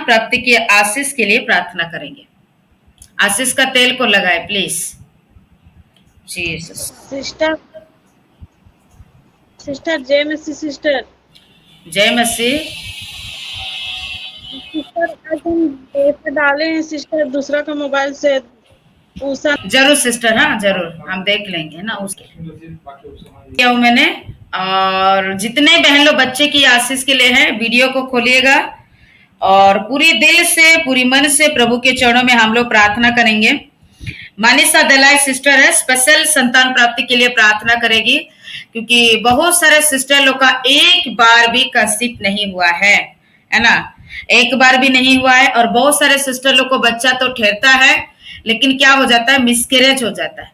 प्राप्ति की आशीष के लिए प्रार्थना करेंगे। आशीष का तेल को लगाए प्लीज। जीसस। सिस्टर सिस्टर जय मसीह सिस्टर। जय मसीह। सिस्टर आज हम पैसे डाले हैं सिस्टर दूसरा का मोबाइल से उषा। जरूर सिस्टर, हाँ जरूर हम देख लेंगे ना उसके किया मैंने। और जितने बहन लोग बच्चे की आशीष के लिए हैं वीडियो को खोलिएगा और पूरी दिल से पूरी मन से प्रभु के चरणों में हम लोग प्रार्थना करेंगे। मानिसा दलाई सिस्टर है, स्पेशल संतान प्राप्ति के लिए प्रार्थना करेगी क्योंकि बहुत सारे सिस्टर लोग का एक बार भी कंसीव नहीं हुआ है ना, एक बार भी नहीं हुआ है। और बहुत सारे सिस्टर लोग को बच्चा तो ठहरता है लेकिन क्या हो जाता है, मिसकैरेज हो जाता है,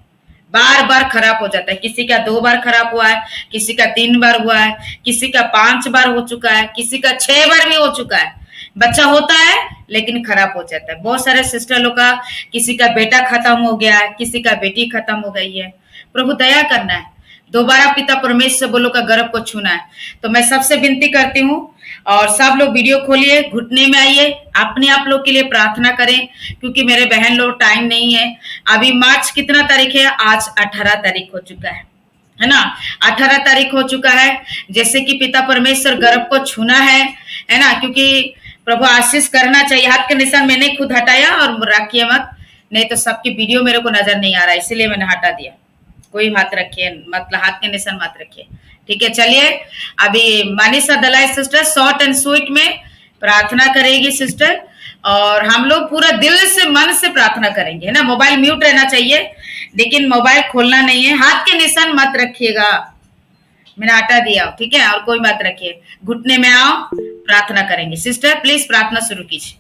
बार बार खराब हो जाता है। किसी का 2 बार खराब हुआ है, किसी का 3 बार हुआ है, किसी का 5 बार हो चुका है, किसी का 6 बार भी हो चुका है। बच्चा होता है लेकिन खराब हो जाता है। बहुत सारे सिस्टर लोग का किसी का बेटा खत्म हो गया है, किसी का बेटी खत्म हो गई है। प्रभु दया करना है, दोबारा पिता परमेश्वर बोलो का गर्भ को छूना है। तो मैं सबसे विनती करती हूँ और सब लोग वीडियो खोलिए, घुटने में आइए, अपने आप लोग के लिए प्रार्थना करें क्योंकि मेरे बहन लोग टाइम नहीं है। अभी मार्च कितना तारीख है, आज 18 तारीख हो चुका है ना, 18 तारीख हो चुका है। जैसे कि पिता परमेश्वर गर्भ को छूना है ना, क्योंकि प्रभु आशीष करना चाहिए। हाथ का निशान मैंने खुद हटाया और रखिए मत, नहीं तो सबकी वीडियो मेरे को नजर नहीं आ रहा, इसीलिए मैंने हटा दिया। कोई हाथ रखिए, मतलब हाथ के निशान मत रखिए, ठीक है। चलिए अभी Manisa Dalai sister short and sweet में प्रार्थना करेगी सिस्टर, और हम लोग पूरा दिल से मन से प्रार्थना करेंगे, है ना। मोबाइल म्यूट रहना चाहिए लेकिन मोबाइल खोलना नहीं है। हाथ के निशान मत रखिएगा, मैंने हटा दिया, ठीक है। और कोई मत रखिए, घुटने में आओ, प्रार्थना करेंगे। सिस्टर प्लीज प्रार्थना शुरू कीजिए।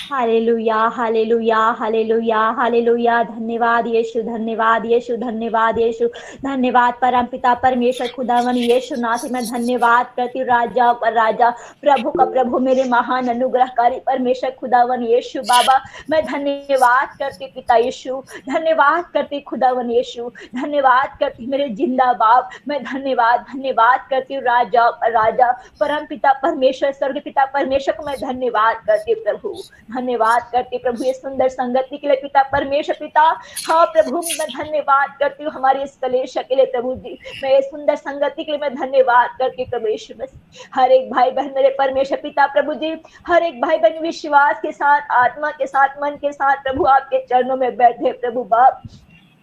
Hallelujah hallelujah hallelujah hallelujah. धन्यवाद यीशु, धन्यवाद यीशु, धन्यवाद यीशु, धन्यवाद परम पिता परमेश्वर खुदावन यीशु नाथ। मैं धन्यवाद करती हूँ राजा पर राजा, प्रभु का प्रभु, मेरे महान अनुग्रहकारी परमेश्वर खुदावन यीशु बाबा। मैं धन्यवाद करती पिता यीशु, धन्यवाद करती खुदावन यीशु, धन्यवाद करती मेरे जिंदा बाप। मैं धन्यवाद धन्यवाद करती हूँ राजा पर राजा, परम पिता परमेश्वर स्वर्ग पिता परमेश्वर को मैं धन्यवाद करती प्रभु, धन्यवाद करती प्रभु ये सुंदर संगति के लिए पिता परमेश्वर पिता। हाँ प्रभु मैं धन्यवाद करती हूँ हमारी इस कलेश के लिए प्रभु जी, मैं ये सुंदर संगति के लिए मैं धन्यवाद करती हूँ प्रभु यीशु मसीह। हर एक भाई बहन मेरे परमेश्वर पिता प्रभु जी, हर एक भाई बहन विश्वास के साथ, आत्मा के साथ, मन के साथ प्रभु आपके चरणों में बैठे प्रभु बाप।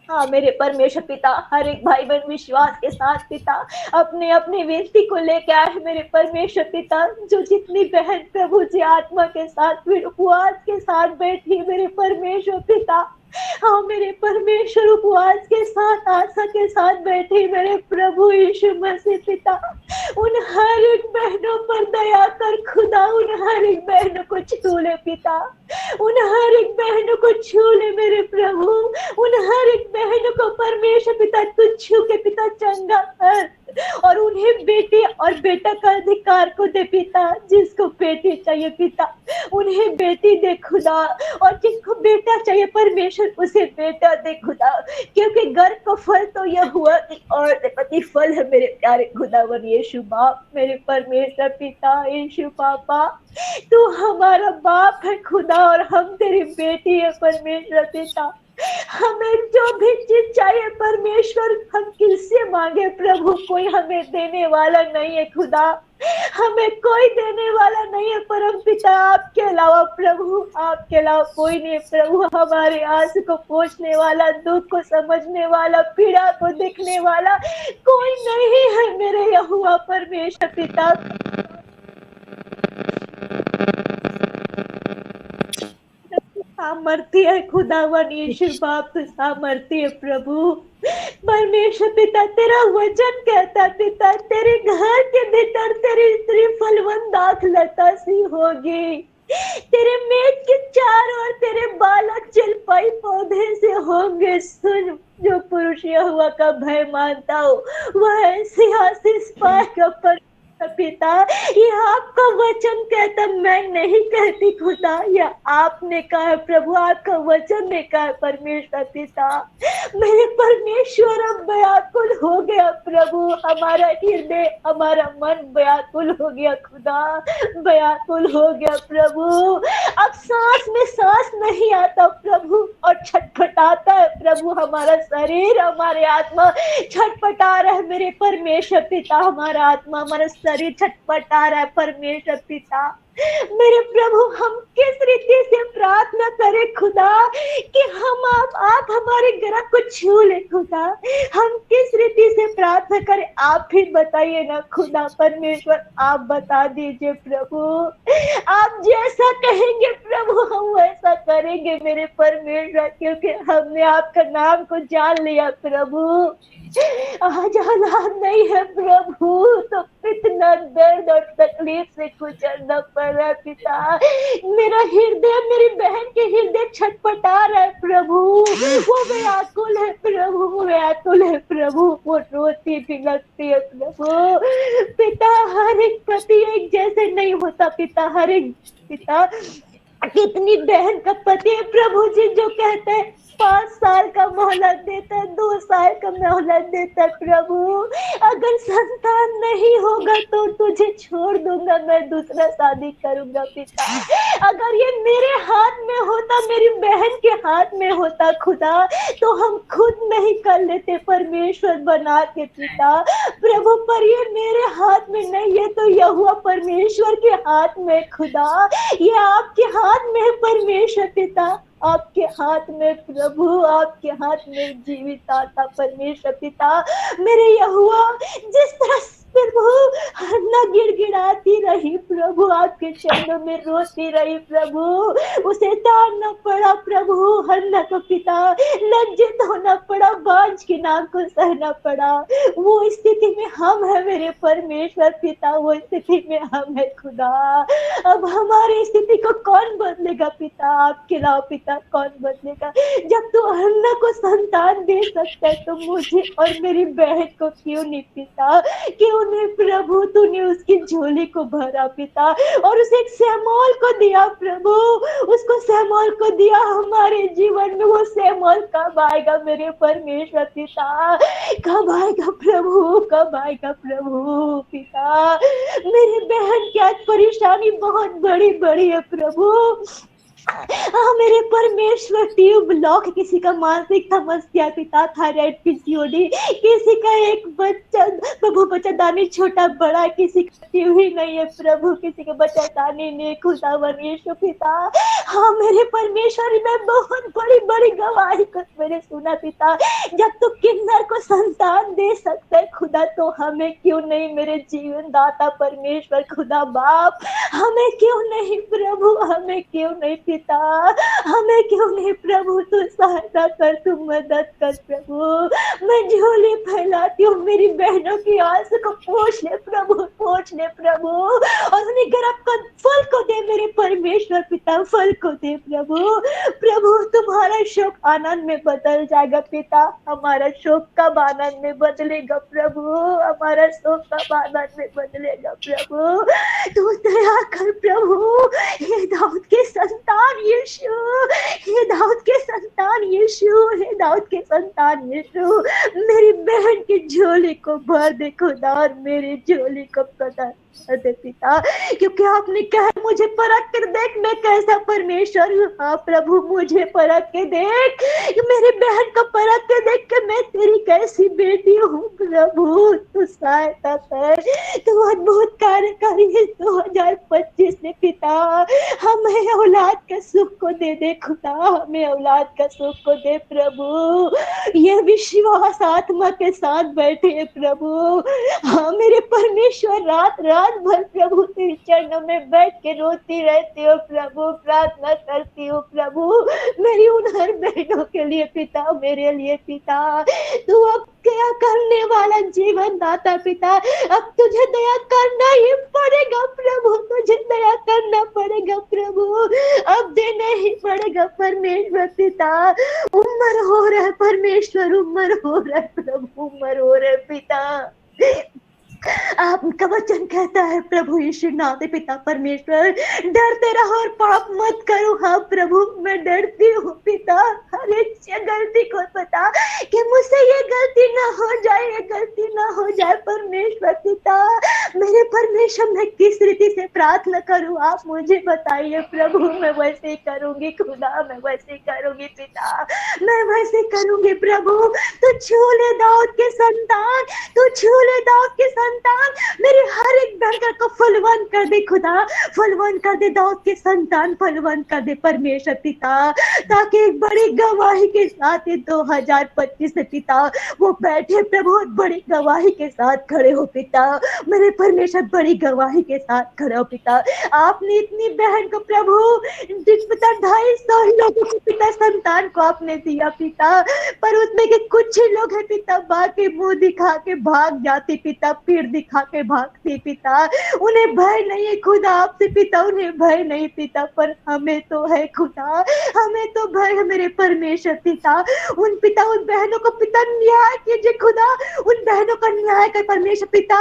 हाँ मेरे परमेश्वर पिता, हर एक भाई बहन विश्वास के साथ पिता अपने अपनी विनती को लेकर आए मेरे परमेश्वर पिता। जो जितनी बहन प्रभु जी आत्मा के साथ फिर उपवास के साथ बैठी मेरे परमेश्वर पिता, हाँ मेरे परमेश्वर उपवास के साथ आशा के साथ बैठे मेरे प्रभु यीशु मसीह पिता, उन हर एक बहनों पर दया कर खुदा, उन हर एक बहनों को छू ले पिता, उन हर एक बहनों को छू ले मेरे प्रभु, उन हर एक बहनों को परमेश्वर पिता तू छू के पिता चंगा कर, और उन्हें बेटे और बेटा का अधिकार को दे पिता। जिसको बेटी चाहिए पिता उन्हें बेटी दे खुदा, और जिसको बेटा चाहिए परमेश्वर उसे बेटा दे खुदा, क्योंकि गर्भ का फल तो यह हुआ कि और पति फल है मेरे प्यारे खुदावन यीशु बाप। मेरे परमेश्वर पिता यीशु पापा, तू हमारा बाप है खुदा और हम तेरी बेटी है परमेश्वर पिता। हमें जो भी चीज चाहिए परमेश्वर हम किससे मांगे प्रभु, कोई हमें देने वाला नहीं है खुदा, हमें कोई देने वाला नहीं है परम पिता आपके अलावा प्रभु, आपके अलावा कोई नहीं प्रभु। हमारे आंस को पोंछने वाला, दुख को समझने वाला, पीड़ा को देखने वाला कोई नहीं है मेरे यहोवा परमेश्वर पिता। सामर्थ्य है खुदावन यीशु बाप, तो सामर्थ्य है प्रभु परमेश्वर पिता। तेरा वचन कहता पिता तेरे घर के भीतर तेरी फलवंत दाखलता सी होगी, तेरे मेज के चारों ओर तेरे बालक जलपाई पौधे से होंगे। सुन जो पुरुष यहोवा का भय मानता हो वह सिंहासन पाएगा पर पिता। ये आपका वचन कहता, मैं नहीं कहती खुदा, ये आपने कहा है प्रभु, आपका वचन ने कहा है परमेश्वर पिता। मेरे परमेश्वर अब व्याकुल हो गया प्रभु, हमारा हृदय हमारा मन व्याकुल हो गया खुदा, व्याकुल हो गया प्रभु। अब सांस में सांस नहीं आता प्रभु, और छटपटाता है प्रभु हमारा शरीर, हमारे आत्मा छटपटा रहा है मेरे परमेश्वर पिता, हमारा आत्मा हमारा शरीर छटपटा रहा है परमेश्वर पिता। मेरे प्रभु, हम किस रीति से प्रार्थना करें खुदा कि हम आप हमारे गर्भ को छू ले खुदा, हम किस रीति से प्रार्थना करें, आप ही बताइए ना खुदा परमेश्वर, आप बता दीजिए प्रभु। आप जैसा कहेंगे प्रभु हम वैसा करेंगे मेरे परमेश्वर, क्योंकि हमने आपका नाम को जान लिया प्रभु। आज हालात नहीं है प्रभु, तो इतना दर्द और तकलीफ से गुजरना पड़ रहा है पिता। मेरा हृदय, मेरी बहन के हृदय छटपटा रहा है प्रभु, वो व्याकुल है प्रभु, वो व्याकुल है प्रभु, वो रोती भी लगती है प्रभु। पिता, हर एक पति एक जैसे नहीं होता पिता, हर एक पिता, कितनी बहन का पति है प्रभु जी जो कहते हैं 5 साल का मोहलत देता है, 2 साल का मोहलत देता है प्रभु, अगर संतान नहीं होगा तो तुझे छोड़ दूंगा, मैं दूसरा शादी करूंगा पिता। अगर ये मेरे हाथ में होता, मेरी बहन के हाथ में होता खुदा, तो हम खुद नहीं कर लेते परमेश्वर बना के पिता प्रभु, पर ये मेरे हाथ में नहीं है, तो यहोवा परमेश्वर के हाथ में खुदा, ये आपके हाथ में है परमेश्वर पिता, आपके हाथ में प्रभु, आपके हाथ में जीवित आता परमेश्वर पिता। मेरे यहोवा, जिस तरह प्रभु हन्ना गिड़गिड़ाती रही प्रभु, आपके चरणों में रोती रही प्रभु, उसे ताड़ना पड़ा प्रभु हन्ना को पिता, लज्जित होना पड़ा, बांझ के नाम को सहना पड़ा, वो स्थिति में हम है मेरे परमेश्वर पिता, वो स्थिति में हम है खुदा। अब हमारी स्थिति को कौन बदलेगा पिता, आपके अलावा पिता कौन बदलेगा। जब तू हन्ना को संतान दे सकता है तो मुझे और मेरी बहन को क्यों नहीं पिता, क्यों नहीं प्रभु, तूने उसकी झोली को भरा पिता, और उसे एक सैमोल को दिया प्रभु, उसको सैमोल को दिया। हमारे जीवन में वो सैमोल कब आएगा मेरे परमेश्वर पिता, कब आएगा प्रभु, कब आएगा प्रभु पिता। मेरी बहन की आज परेशानी बहुत बड़ी बड़ी है प्रभु। मेरे परमेश्वर, ट्यूब ब्लॉक, किसी का मानसिक समस्या पिता, थायराइड, पीसीओडी, किसी का एक बच्चा प्रभु बच्चादानी छोटा बड़ा, किसी का ट्यूब ही नहीं है प्रभु, किसी का बच्चादानी नहीं खुदा परमेश्वर पिता। हाँ मेरे परमेश्वर, मैं बहुत बड़ी बड़ी गवाही को मैंने सुना पिता, जब तू किन्नर को संतान दे सकता है खुदा, तो हमें क्यों नहीं मेरे जीवन दाता परमेश्वर खुदा बाप, हमें क्यों नहीं प्रभु, हमें क्यों नहीं पिता, हमें क्यों नहीं प्रभु, तू सहायता कर, तू मदद कर प्रभु। मैं झोली फैलाती हूँ, मेरी बहनों की आस को पोंछ ले प्रभु, पोंछ ले प्रभु, और उन्हें गर्भ का फल को दे मेरे परमेश्वर पिता, फल को दे प्रभु। प्रभु तुम्हारा शोक आनंद में बदल जाएगा पिता, हमारा शोक कब आनंद में बदलेगा प्रभु, हमारा शोक कब आनंद में बदलेगा प्रभु, तू दया कर प्रभु। हे दाऊद के संतान यीशु, हे दाऊद के संतान यीशु, हे दाऊद के संतान यीशु, मेरी बहन की झोली को भर दे खुदा, और मेरी झोली को प्रदान कर दे पिता, क्योंकि आपने कहा मुझे परख कर देख मैं कैसा परमेश्वर हूँ। हाँ प्रभु, मुझे परख के देख, मेरी बहन को परख के देख के मैं तेरी कैसी बेटी हूँ प्रभु, तू सहायता कर, तू अद्भुत कार्य करी 2025 में पिता, हमें औलाद का सुख को दे दे खुदा, हमें औलाद का सुख को दे प्रभु। ये विश्वास आत्मा के साथ बैठे प्रभु। हाँ मेरे परमेश्वर, रात रात भर प्रभु तेरे चरणों में बैठ के रोती रहती हो प्रभु, प्रार्थना करती हो प्रभु, मेरी उन हर बहनों के लिए पिता, मेरे लिए पिता, तू अब क्या करने वाला जीवन दाता पिता, अब तुझे दया करना ही पड़ेगा प्रभु, तुझे दया करना पड़ेगा प्रभु, अब देना ही पड़ेगा परमेश्वर पिता। उम्र हो रहा है परमेश्वर, उम्र हो रहा है प्रभु, उम्र हो रहा है पिता, आपका वचन कहता है प्रभु यीशु नाथ पिता परमेश्वर, डरते रहो और पाप मत करो। हाँ प्रभु, मैं डरती हूँ पिता, हर एक गलती को पता कि मुझसे ये गलती ना हो जाए, ये गलती ना हो जाए परमेश्वर पिता। मेरे परमेश्वर, मैं किस रीति से प्रार्थना करूँ आप मुझे बताइए प्रभु। मैं वैसे ही करूंगी खुदा, मैं वैसे ही करूंगी पिता, मैं वैसे करूंगी प्रभु। तो छू ले दाऊद के संतान, तो छू ले दाऊद के संतान, मेरी हर एक बरकत को फलवान कर दे खुदा, फलवान कर दे दाऊद के संतान, फलवान कर दे परमेश्वर पिता, ताकि एक बड़ी गवाही के साथ ये 2025 में पिता वो बैठे प्रभु, बड़ी गवाही के साथ खड़े हो पिता, मेरे परमेश्वर बड़ी गवाही के साथ खड़े हो पिता। आपने इतनी बहन को प्रभु, जिस पिता 250 लोगों को पिता संतान को आपने दिया पिता, पर उसमें के कुछ ही लोग हैं पिता, बाकी मुंह दिखा के भाग जाते पिता, पीठ दिखा के भागते पिता, उन्हें भय नहीं है खुदा आपसे पिता, उन्हें भय नहीं पिता, पर हमें तो है खुदा, हमें तो भय है मेरे परमेश्वर पिता। उन पिता, उन बहनों को पिता न्याय कीजिए खुदा, उन बहनों का न्याय कर परमेश्वर पिता।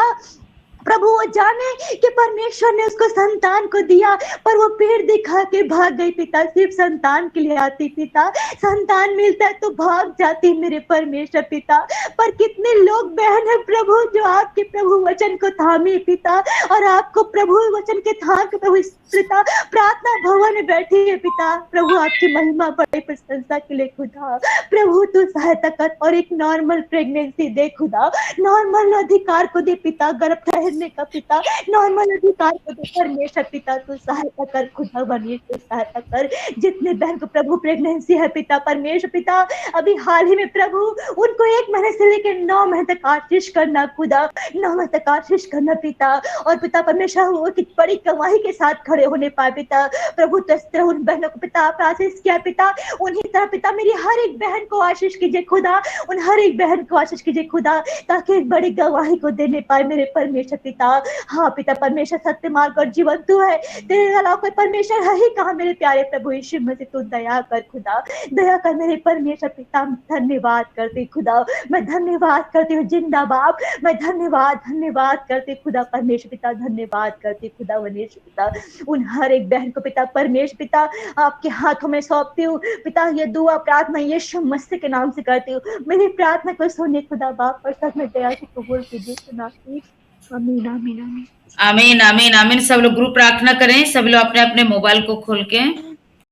प्रभु वो जाने कि परमेश्वर ने उसको संतान को दिया, पर वो पेड़ दिखा के भाग गई पिता, सिर्फ संतान के लिए आती पिता, संतान मिलता है तो भाग जाती मेरे परमेश्वर पिता। पर कितने लोग बहन है प्रभु जो आपके प्रभु वचन को थामे पिता, और आपको प्रभु वचन के थाम के प्रभु पिता प्रार्थना भवन में बैठी है पिता। प्रभु आपकी महिमा बड़ी प्रशंसा के लिए खुदा, प्रभु तू सहायता कर, और एक नॉर्मल प्रेगनेंसी दे खुदा, नॉर्मल अधिकार को दे पिता, गर्भ ठहरने का पिता, नॉर्मल अधिकार को दे परमेश्वर पिता, तू सहायता कर खुदा, बनी तू सहायता कर। जितने बहन को प्रभु प्रेगनेंसी है पिता परमेश्वर पिता, अभी हाल ही में प्रभु उनको 1 महीने से लेकर 9 महीने तक आशीष करना खुदा, 9 महीने तक आशीष करना पिता, और पिता परमेश्वर वो की बड़ी गवाही के साथ खड़े होने पाए पिता। प्रभु तो इस तरह उन बहनों को पिता आप आशीष किया पिता, उन्हीं तरह पिता मेरी हर एक बहन को आशीष कीजिए खुदा, उन हर एक बहन को आशीष कीजिए खुदा, ताकि एक बड़ी गवाही को देने पाए मेरे परमेश्वर पिता। हाँ पिता परमेश्वर, सत्य मार्ग और जीवन तू है, तेरे अलावा कोई परमेश्वर है ही कहाँ मेरे प्यारे प्रभु यीशु मसीह, तू दया कर खुदा, दया कर मेरे परमेश्वर पिता। धन्यवाद करती खुदा, मैं धन्यवाद करती हूँ जिंदा बाप, मैं धन्यवाद करती खुदा परमेश्वर पिता, धन्यवाद करती खुदा परमेश्वर पिता। उन हर एक बहन को पिता परमेश्वर पिता आपके हाथों में सौंपती हूँ पिता, ये दुआ प्रार्थना यीशु मसीह के नाम से करती हूँ, मेरी प्रार्थना को सुने खुदा बाप, और सच में दया से कबूल कीजिए सुनाती। आमीन आमीन आमीन आमीन आमीन आमीन। सब लोग ग्रुप प्रार्थना करें, सब लोग अपने अपने मोबाइल को खोल के।